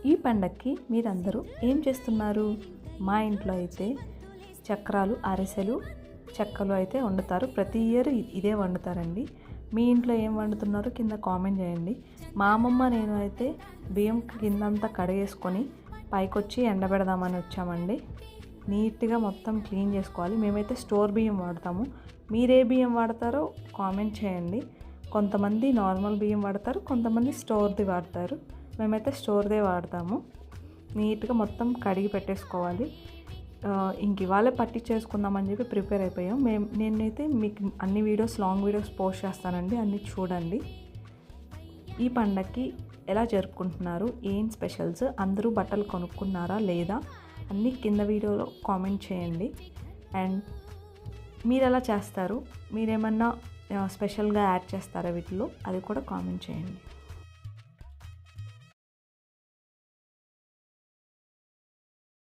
ఈ పండక్కి మీరందరూ ఏం చేస్తున్నారు? మా ఇంట్లో అయితే చక్రాలు, అరిసెలు, చెక్కలు అయితే వండుతారు. ప్రతి ఇయర్ ఇదే వండుతారండి. మీ ఇంట్లో ఏం వండుతున్నారో కింద కామెంట్ చేయండి. మా అమ్మమ్మ నేను అయితే బియ్యం కిందంతా కడిగేసుకొని పైకొచ్చి ఎండబెడదామని వచ్చామండి. నీట్గా మొత్తం క్లీన్ చేసుకోవాలి. మేమైతే స్టోర్ బియ్యం వాడతాము. మీరే బియ్యం వాడతారో కామెంట్ చేయండి. కొంతమంది నార్మల్ బియ్యం వాడతారు, కొంతమంది స్టోర్ది వాడతారు. మేమైతే స్టోర్దే వాడతాము. నీట్గా మొత్తం కడిగి పెట్టేసుకోవాలి. ఇంక ఇవాళే పట్టి చేసుకుందామని చెప్పి ప్రిపేర్ అయిపోయాం. నేనైతే మీకు అన్ని వీడియోస్, లాంగ్ వీడియోస్ పోస్ట్ చేస్తానండి, అన్నీ చూడండి. ఈ పండగకి ఎలా జరుపుకుంటున్నారు, ఏం స్పెషల్స్, అందరూ బట్టలు కొనుక్కున్నారా లేదా అన్నీ కింద వీడియోలో కామెంట్ చేయండి. అండ్ మీరు ఎలా చేస్తారు, మీరేమన్నా స్పెషల్గా యాడ్ చేస్తారా వీటిలో, అది కూడా కామెంట్ చేయండి.